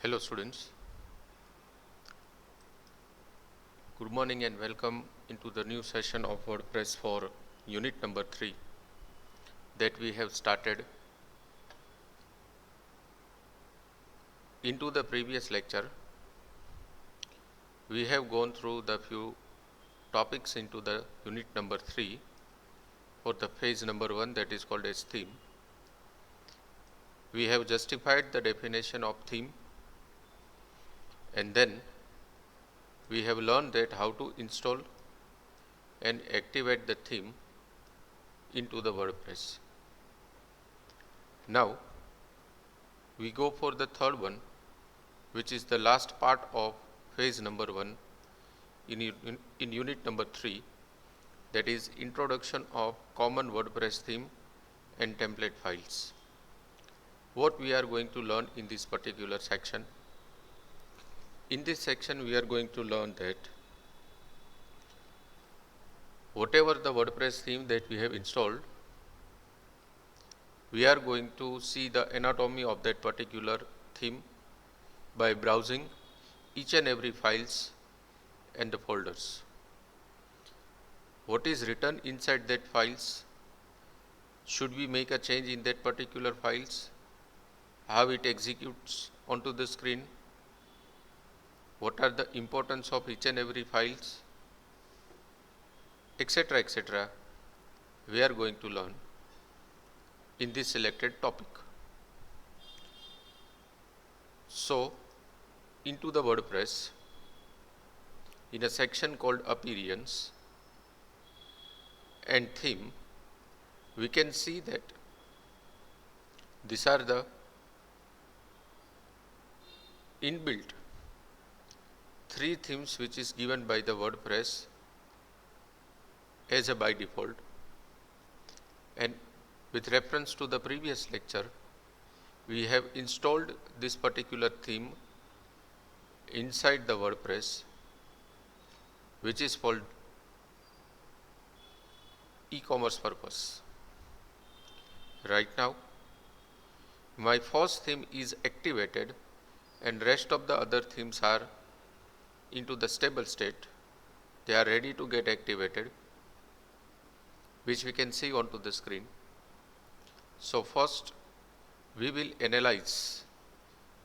Hello students, good morning and welcome into the new session of WordPress for unit number 3 that we have started. Into the previous lecture, we have gone through the few topics into the unit number 3 for the phase number 1, that is called as theme. We have justified the definition of theme, and then we have learned that how to install and activate the theme into the WordPress. Now we go for the third one, which is the last part of phase number 1 in unit number 3, that is introduction of common WordPress theme and template files. What we are going to learn in this particular section? In this section we are going to learn that whatever the WordPress theme that we have installed, we are going to see the anatomy of that particular theme by browsing each and every files and the folders. What is written inside that files? Should we make a change in that particular files? How it executes onto the screen? What are the importance of each and every files? Etc. etc. We are going to learn in this selected topic. So, into the WordPress, in a section called Appearance and Theme, we can see that these are the inbuilt 3 themes which is given by the WordPress as a by default, and with reference to the previous lecture, we have installed this particular theme inside the WordPress, which is called e-commerce purpose. Right now my first theme is activated and rest of the other themes are into the stable state. They are ready to get activated, which we can see onto the screen. So first we will analyze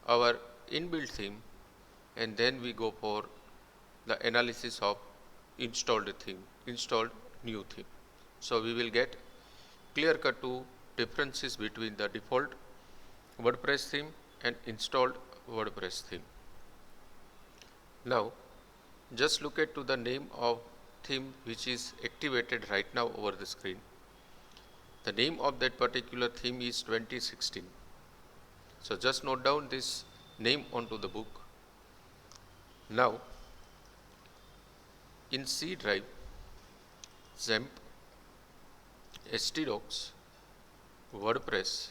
our inbuilt theme and then we go for the analysis of installed new theme. So we will get clear cut to differences between the default WordPress theme and installed WordPress theme. Now just look at to the name of theme which is activated right now over the screen. The name of that particular theme is 2016. So just note down this name onto the book. Now in C drive, XAMPP, htdocs, WordPress,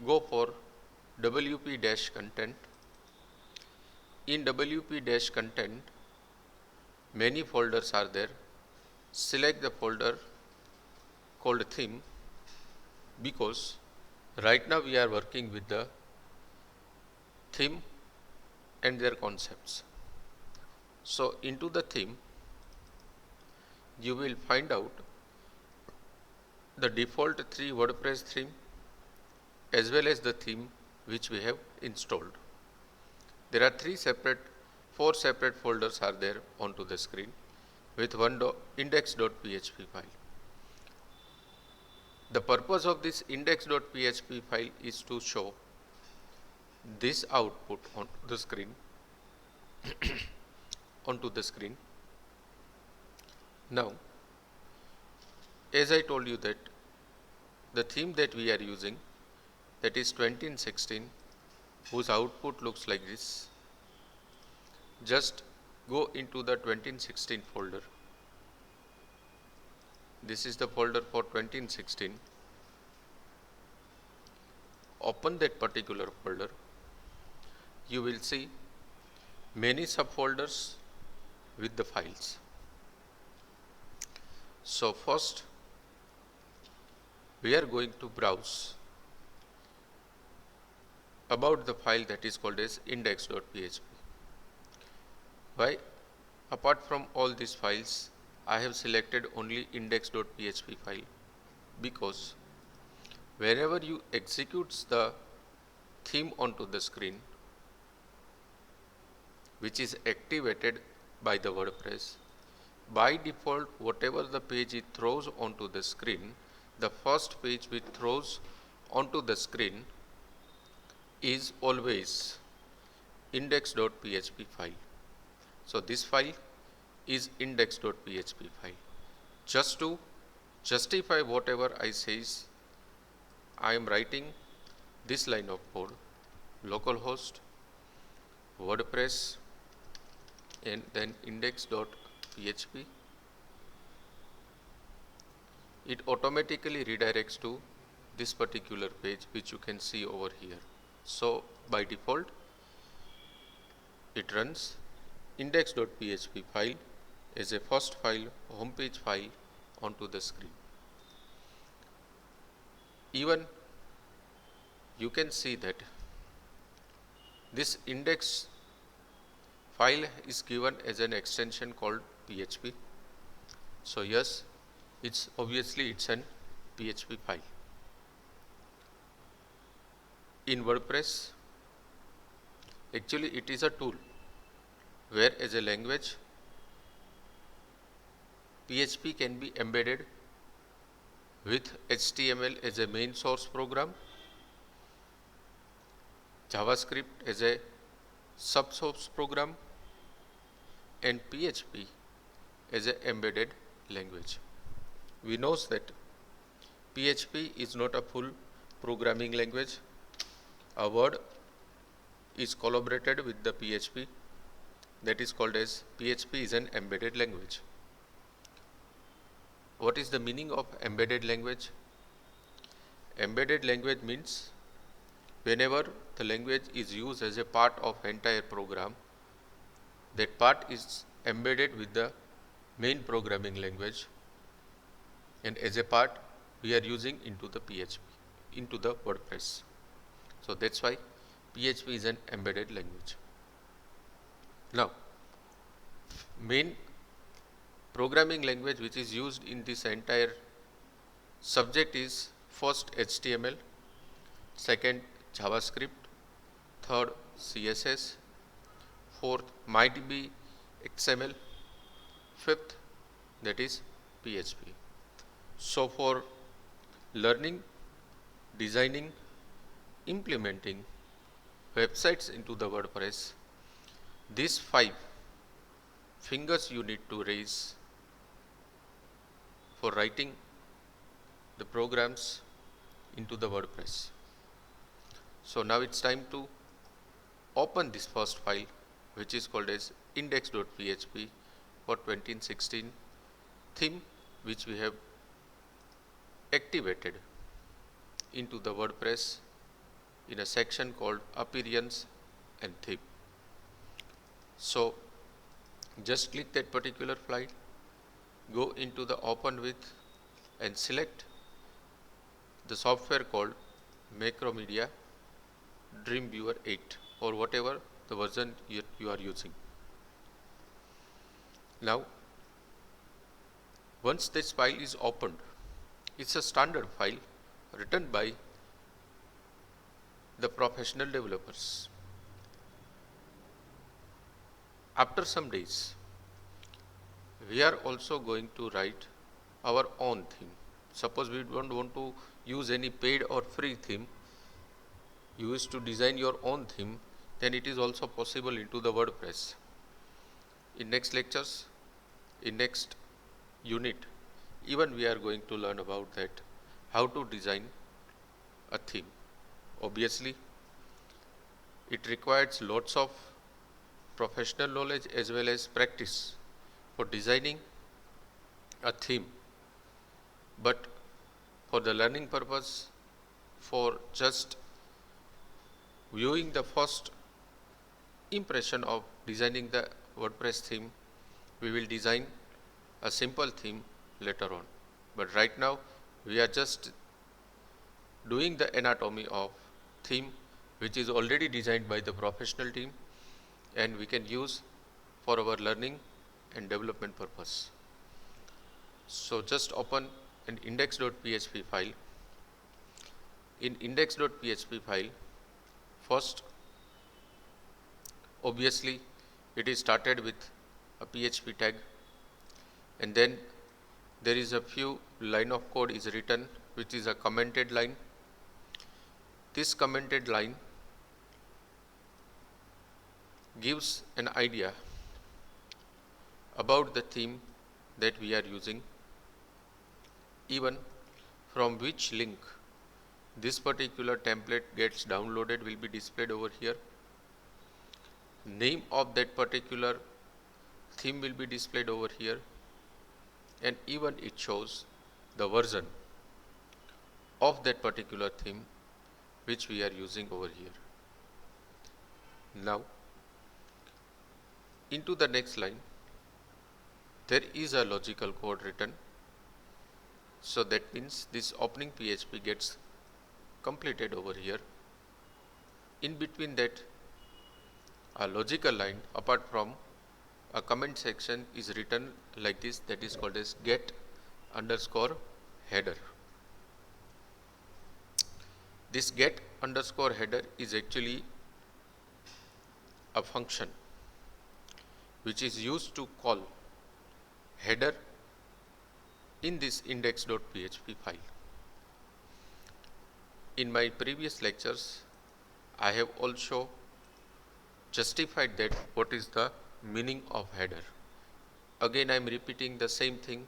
go for wp-content. In wp-content, many folders are there. Select the folder called theme, because right now we are working with the theme and their concepts. So into the theme, you will find out the default 3 WordPress theme as well as the theme which we have installed. There are 4 separate folders are there onto the screen with one index.php file. The purpose of this index.php file is to show this output on the screen onto the screen. Now, as I told you that the theme that we are using, that is 2016, whose output looks like this. Just go into the 2016 folder. This is the folder for 2016. Open that particular folder. You will see many subfolders with the files. So first we are going to browse about the file that is called as index.php. Why? Apart from all these files, I have selected only index.php file because whenever you execute the theme onto the screen, which is activated by the WordPress, by default, whatever the page it throws onto the screen, the first page which throws onto the screen is always index.php file. So this file is index.php file. Just to justify whatever I says, I am writing this line of code: localhost WordPress and then index.php. It automatically redirects to this particular page which you can see over here. So by default it runs index.php file as a first file, home page file onto the screen. Even you can see that this index file is given as an extension called PHP. So yes, it's obviously it's an PHP file. In WordPress, actually it is a tool where as a language PHP can be embedded with HTML as a main source program, JavaScript as a sub-source program, and PHP as an embedded language. We know that PHP is not a full programming language. A word is collaborated with the PHP, that is called as PHP is an embedded language. What is the meaning of embedded language? Embedded language means whenever the language is used as a part of entire program, that part is embedded with the main programming language, and as a part we are using into the PHP, into the WordPress. So that's why PHP is an embedded language. Now, main programming language which is used in this entire subject is first HTML, second JavaScript, third CSS, fourth might be XML, fifth that is PHP. So for learning, designing, implementing websites into the WordPress, these 5 fingers you need to raise for writing the programs into the WordPress. So now it's time to open this first file, which is called as index.php for 2016 theme, which we have activated into the WordPress in a section called appearance and theme. So just click that particular file, go into the open with and select the software called Macromedia Dreamweaver 8 or whatever the version you are using. Now once this file is opened, it's a standard file written by the professional developers. After some days, we are also going to write our own theme. Suppose we don't want to use any paid or free theme, you wish to design your own theme, then it is also possible into the WordPress. In next lectures, in next unit, even we are going to learn about that, how to design a theme. Obviously, it requires lots of professional knowledge as well as practice for designing a theme, but for the learning purpose, for just viewing the first impression of designing the WordPress theme, we will design a simple theme later on. But right now we are just doing the anatomy of theme which is already designed by the professional team and we can use for our learning and development purpose. So just open an index.php file. In index.php file, first obviously it is started with a PHP tag, and then there is a few line of code is written which is a commented line. This commented line gives an idea about the theme that we are using, even from which link this particular template gets downloaded will be displayed over here. Name of that particular theme will be displayed over here, and even it shows the version of that particular theme which we are using over here. Now into the next line there is a logical code written, so that means this opening PHP gets completed over here. In between that, a logical line apart from a comment section is written like this, that is called as get underscore header. This get underscore header is actually a function which is used to call header in this index.php file. In my previous lectures, I have also justified that what is the meaning of header. Again, I am repeating the same thing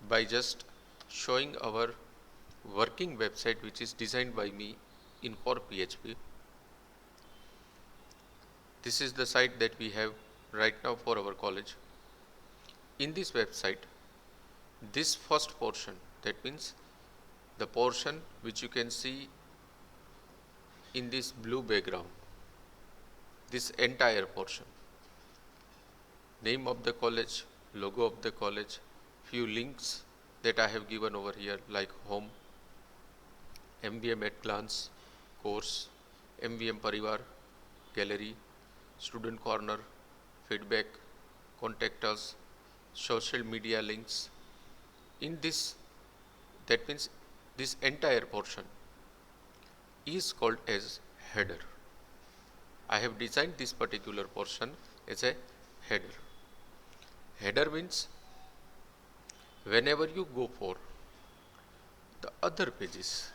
by just showing our working website which is designed by me in core PHP. This is the site that we have right now for our college. In this website, this first portion, that means the portion which you can see in this blue background, this entire portion, name of the college, logo of the college, few links that I have given over here like home, MVM at glance, course, MVM Parivar, gallery, student corner, feedback, contact us, social media links. In this, that means this entire portion is called as header. I have designed this particular portion as a header. Header means whenever you go for the other pages,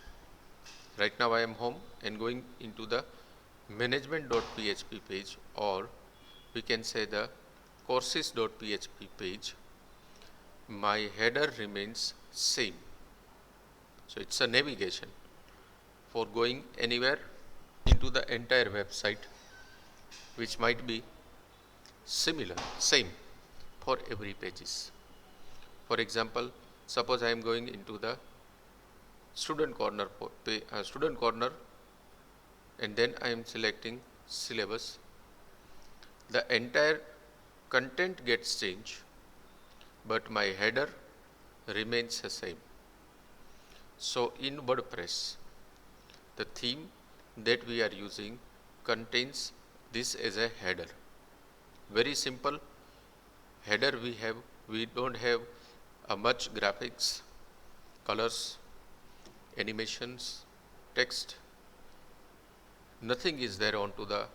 right now I am home and going into the management.php page, or we can say the courses.php page, my header remains same. So it's a navigation for going anywhere into the entire website, which might be similar, same for every pages. For example, suppose I am going into the student corner and then I am selecting syllabus. The entire content gets changed, but my header remains the same. So in WordPress, the theme that we are using contains this as a header. Very simple header we don't have much graphics, colors, animations, text, nothing is there onto the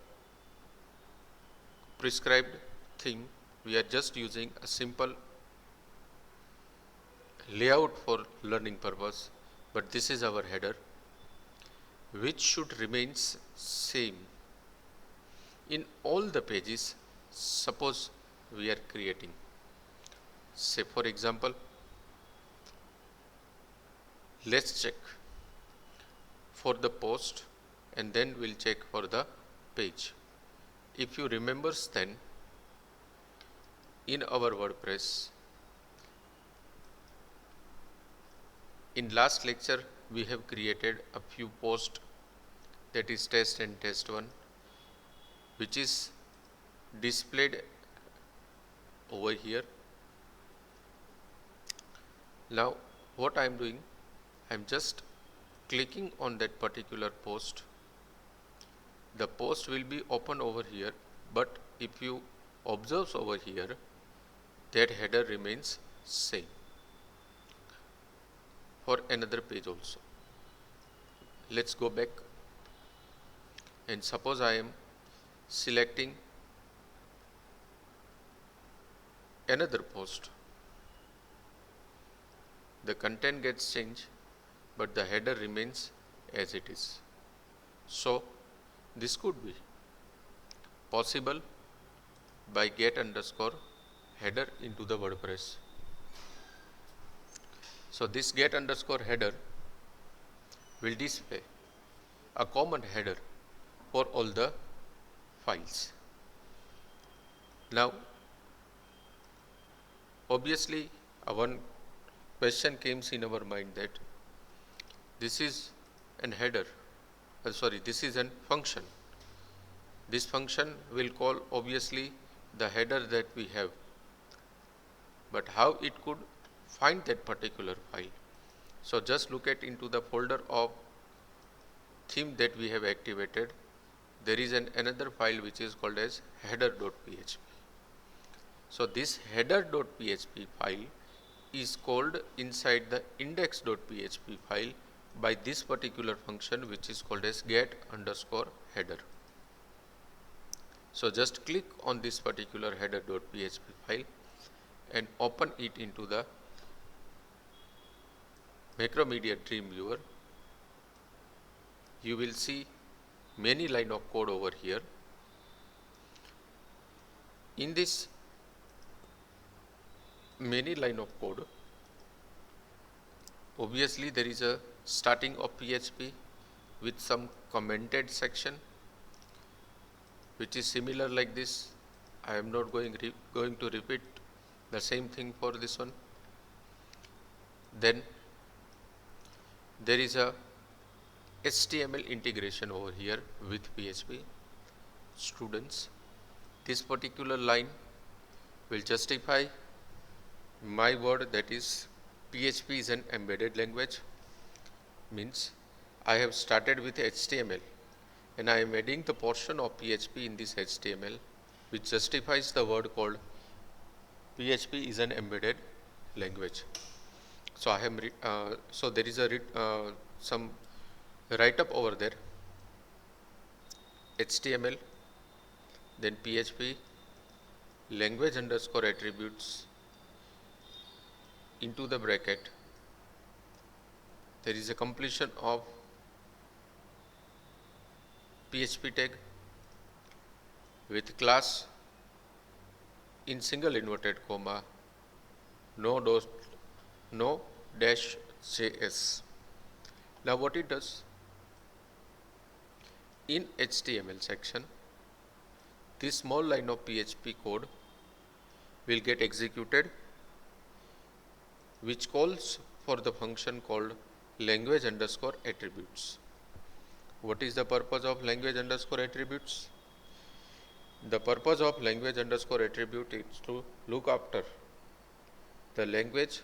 prescribed theme. We are just using a simple layout for learning purpose, but this is our header which should remain same in all the pages. Suppose we are creating, say for example, let's check for the post and then we'll check for the page. If you remember, then in our WordPress, in last lecture we have created a few posts, that is test and test 1, which is displayed over here. Now what I am doing, I am just clicking on that particular post the post will be open over here, but if you observe over here, that header remains same for another page also. Let's go back, and suppose I am selecting another post. The content gets changed, but the header remains as it is. So this could be possible by get underscore header into the WordPress. So this get underscore header will display a common header for all the files. Now, obviously, one question comes in our mind that this is an header, this is a function. This function will call obviously the header that we have, but how it could find that particular file? So just look at into the folder of theme that we have activated. There is another file which is called as header.php. So this header.php file is called inside the index.php file by this particular function which is called as get underscore header. So just click on this particular header.php file and open it into the Macromedia Dreamweaver. You will see many line of code over here. In this many line of code, obviously there is a starting of PHP with some commented section which is similar like this. I am not going to repeat the same thing for this one. Then there is a HTML integration over here with PHP. Students, this particular line will justify my word, that is PHP is an embedded language. Means I have started with HTML and I am adding the portion of PHP in this HTML which justifies the word called PHP is an embedded language. So I am so there is a some write up over there, HTML, then PHP language underscore attributes into the bracket. There is a completion of PHP tag with class in single inverted comma no dash JS. Now what it does, in HTML section, this small line of PHP code will get executed which calls for the function called language underscore attributes. What is the purpose of language underscore attributes? The purpose of language underscore attribute is to look after the language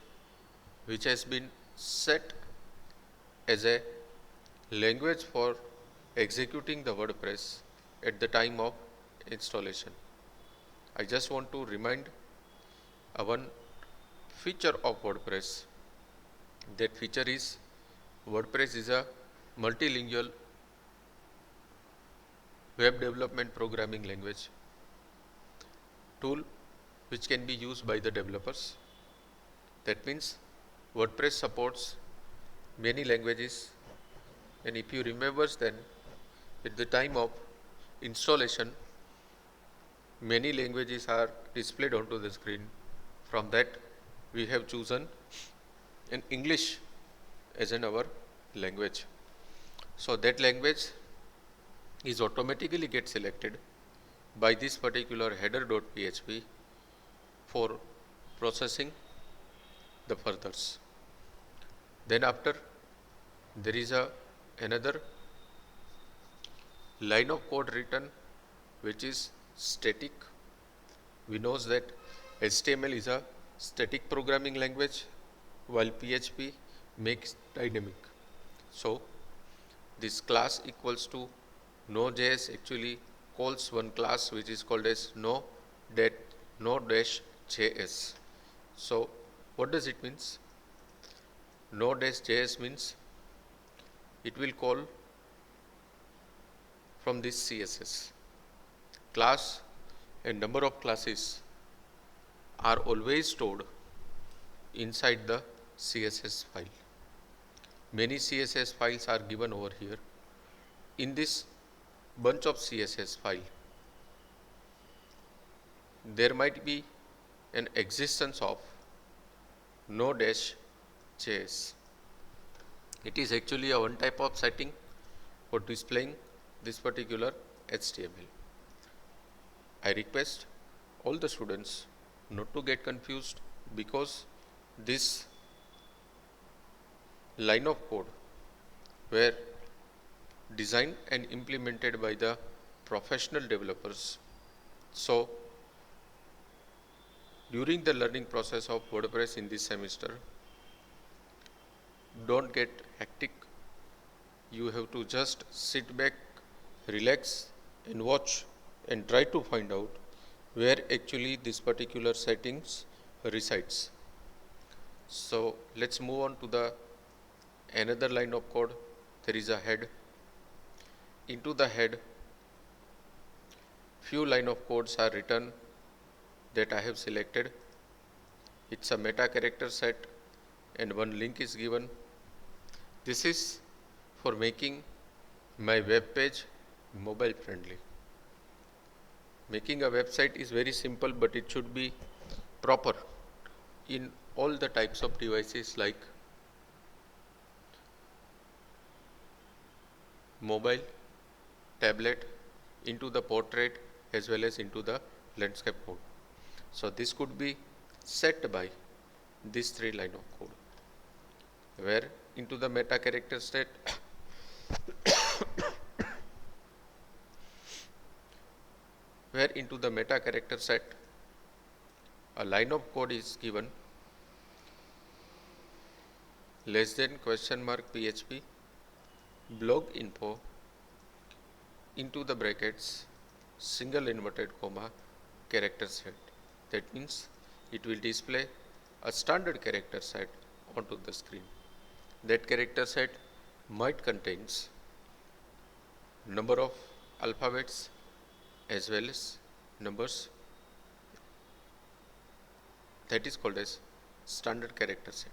which has been set as a language for executing the WordPress at the time of installation. I just want to remind one feature of WordPress. That feature is WordPress is a multilingual web development programming language tool which can be used by the developers. That means WordPress supports many languages, and if you remember, then at the time of installation many languages are displayed onto the screen. From that we have chosen in English as in our language. So that language is automatically get selected by this particular header.php for processing the furthers. Then after, there is another line of code written which is static. We know that HTML is a static programming language while PHP makes dynamic. So this class equals to Node.js actually calls one class which is called as Node-js. So what does it means? Node.js means it will call from this CSS. Class and number of classes are always stored inside the CSS file. Many CSS files are given over here. In this bunch of CSS file, there might be an existence of Node.js. It is actually a one type of setting for displaying this particular HTML. I request all the students not to get confused, because this line of code were designed and implemented by the professional developers. So during the learning process of WordPress in this semester, don't get hectic. You have to just sit back, relax and watch and try to find out where actually this particular settings resides. So let's move on to the another line of code. There is a head. Into the head, few line of codes are written that I have selected. It's a meta character set and one link is given. This is for making my web page mobile friendly. Making a website is very simple, but it should be proper in all the types of devices like mobile, tablet, into the portrait as well as into the landscape mode. So this could be set by these three line of code, where into the meta character set where into the meta character set a line of code is given less than question mark PHP blog info into the brackets single inverted comma character set. That means it will display a standard character set onto the screen. That character set might contains number of alphabets as well as numbers. That is called as standard character set.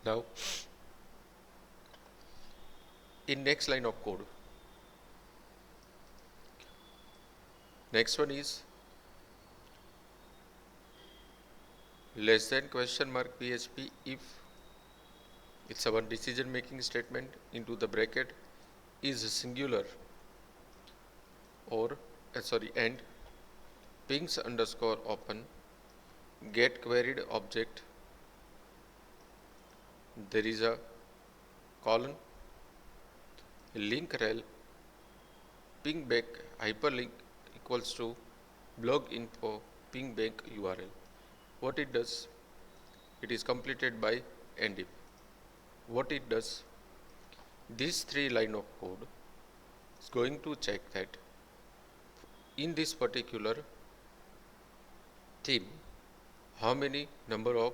Now in next line of code, next one is less than question mark PHP if it's our decision making statement into the bracket is singular or and pings underscore open get queried object, there is a colon link rel ping back hyperlink equals to blog info ping back URL. What it does, it is completed by end if. What it does, these three line of code is going to check that in this particular theme how many number of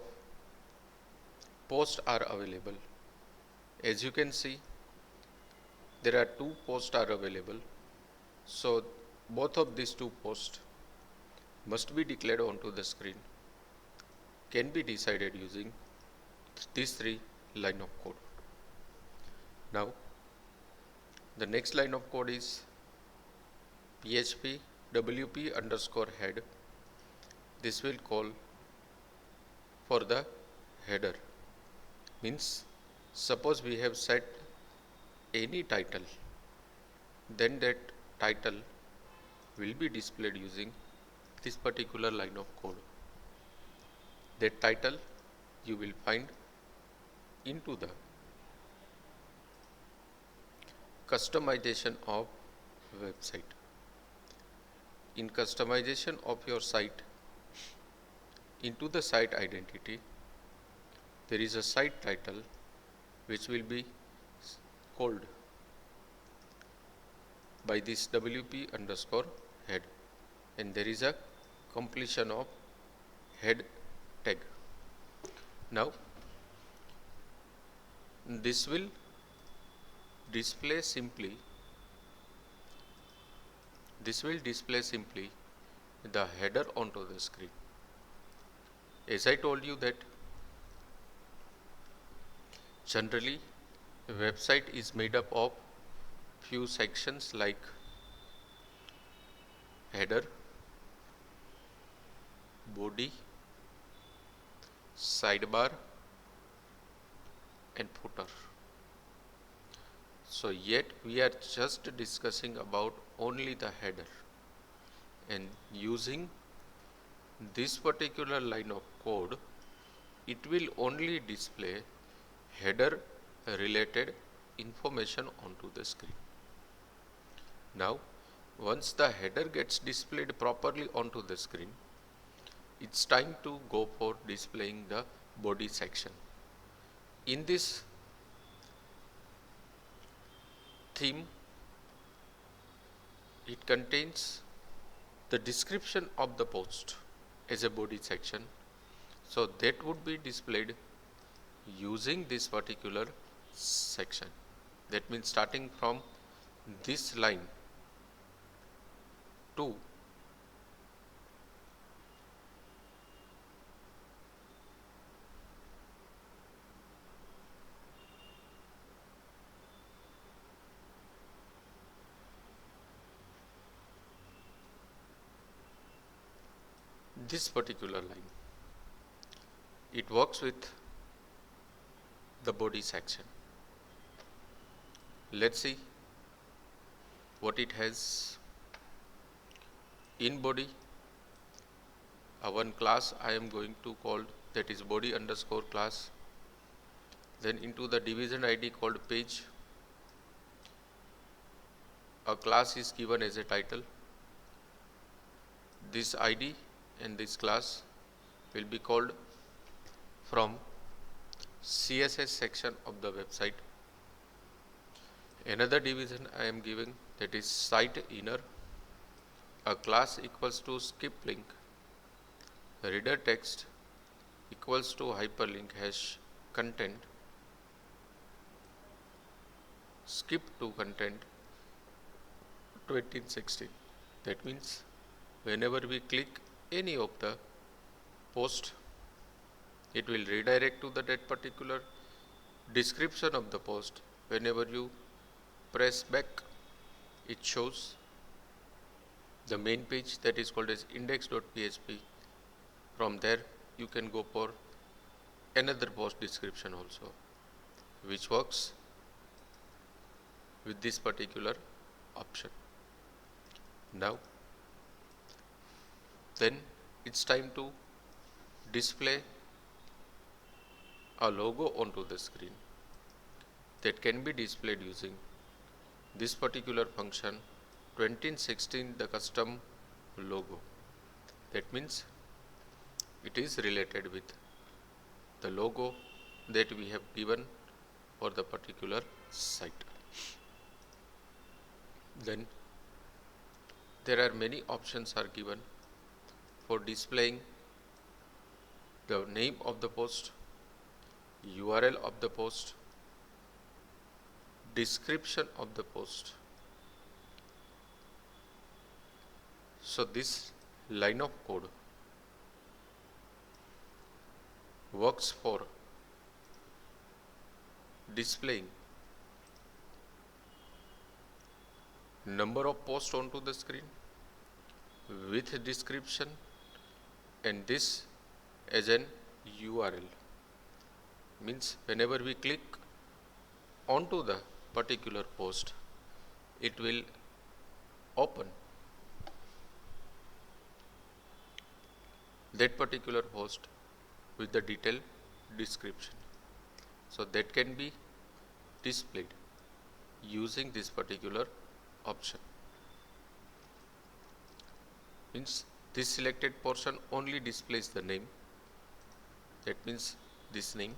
posts are available. As you can see, there are 2 posts are available, so both of these 2 posts must be declared onto the screen, can be decided using these 3 line of code. Now the next line of code is PHP WP underscore head. This will call for the header. Means suppose we have set any title, then that title will be displayed using this particular line of code. That title you will find into the customization of website. In customization of your site, into the site identity, there is a site title which will be called by this WP underscore head, and there is a completion of head tag. Now this will display simply the header onto the screen. As I told you that generally a website is made up of few sections like header, body, sidebar and footer. So yet we are just discussing about only the header, and using this particular line of code it will only display header related information onto the screen. Now once the header gets displayed properly onto the screen, it's time to go for displaying the body section. In this theme, it contains the description of the post as a body section, so that would be displayed using this particular section. That means starting from this line to this particular line, it works with the body section. Let's see what it has. In body, one class I am going to call, that is body underscore class. Then into the division ID called page, a class is given as a title. This ID and this class will be called from CSS section of the website. Another division I am giving, that is site inner, a class equals to skip link, reader text equals to hyperlink hash content, skip to content 2016. That means whenever we click any of the post, it will redirect to that particular description of the post. Whenever you press back, it shows the main page, that is called as index.php. From there you can go for another post description also, which works with this particular option. Now then it's time to display a logo onto the screen, that can be displayed using this particular function 2016 the custom logo. That means it is related with the logo that we have given for the particular site. Then there are many options are given for displaying the name of the post, URL of the post, description of the post. So this line of code works for displaying number of posts onto the screen with description, and this as an URL. Means whenever we click onto the particular post, it will open that particular post with the detailed description. So that can be displayed using this particular option. Means this selected portion only displays the name, that means this name.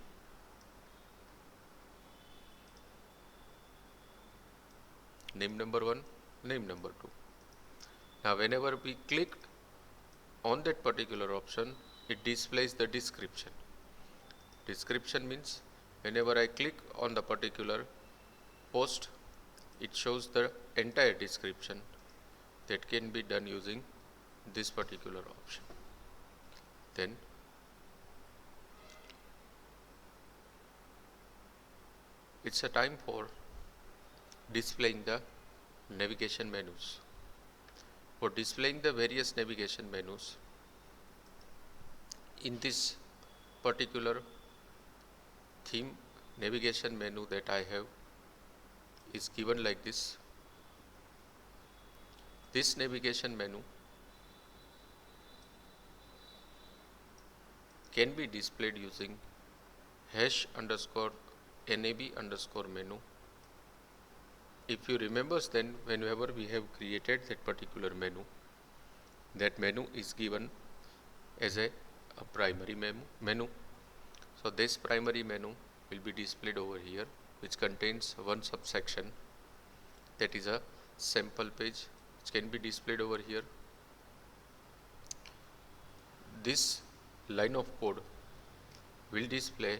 name number 1, name number 2. Now whenever we click on that particular option, it displays the description. Description means whenever I click on the particular post, it shows the entire description that can be done using this particular option. Then it's a time for displaying the navigation menus. For displaying the various navigation menus, in this particular theme, navigation menu that I have is given like this. This navigation menu can be displayed using #NAB_menu. If you remember, then whenever we have created that particular menu, that menu is given as a primary menu. So this primary menu will be displayed over here, which contains one subsection, that is a sample page, which can be displayed over here. This line of code will display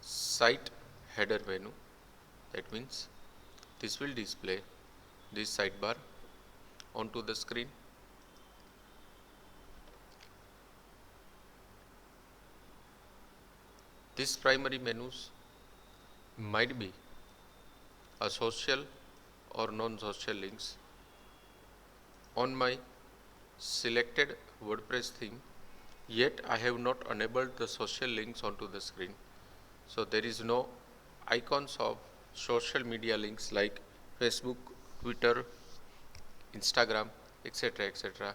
site header menu. That means this will display this sidebar onto the screen. These primary menus might be a social or non-social links. On my selected WordPress theme, yet I have not enabled the social links onto the screen. So there is no icons of social media links like Facebook, Twitter, Instagram, etc., etc.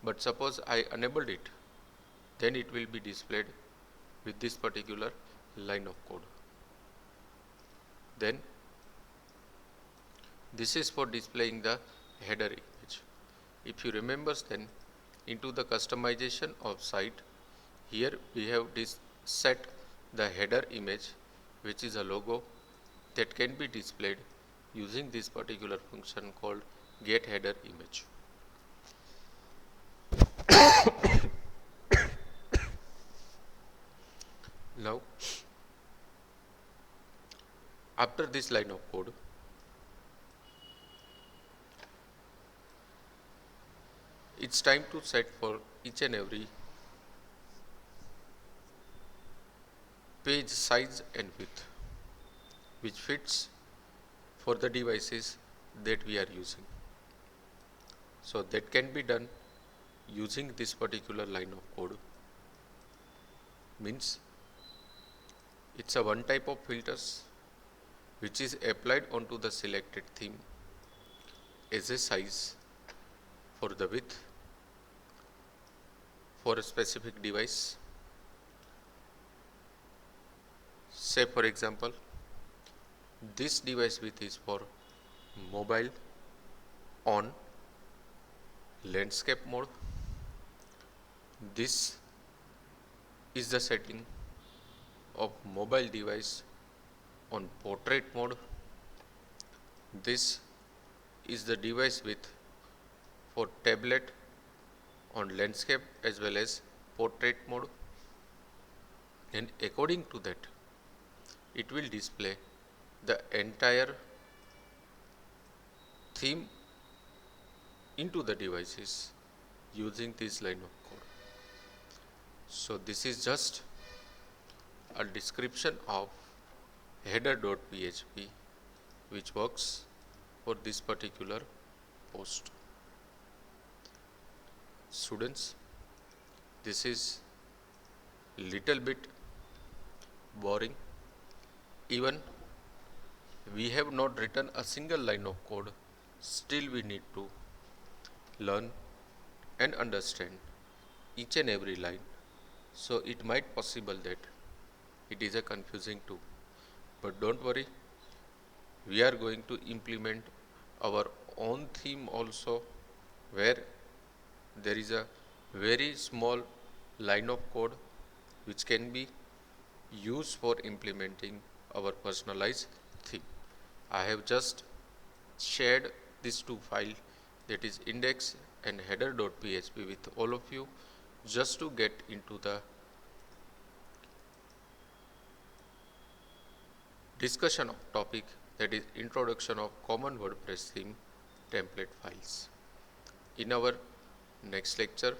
But suppose I enabled it, then it will be displayed with this particular line of code. Then this is for displaying the header image. If you remember, then into the customization of site, here we have set the header image, which is a logo that can be displayed using this particular function called getHeaderImage. Now, after this line of code, it's time to set for each and every page size and width, which fits for the devices that we are using. So that can be done using this particular line of code. Means it's a one type of filters which is applied onto the selected theme as a size for the width for a specific device. Say for example, this device width is for mobile on landscape mode. This is the setting of mobile device on portrait mode. This is the device width for tablet on landscape as well as portrait mode, and according to that it will display the entire theme into the devices using this line of code. So this is just a description of header.php which works for this particular post. Students, this is little bit boring. Even we have not written a single line of code, still we need to learn and understand each and every line. So it might possible that it is a confusing too. But don't worry, we are going to implement our own theme also, where there is a very small line of code which can be used for implementing our personalized theme. I have just shared these two files, that is index and header.php, with all of you just to get into the discussion of topic, that is introduction of common WordPress theme template files. In our next lecture,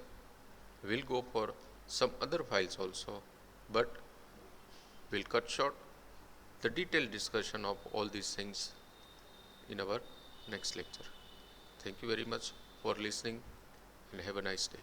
we'll go for some other files also, but we'll cut short the detailed discussion of all these things in our next lecture. Thank you very much for listening and have a nice day.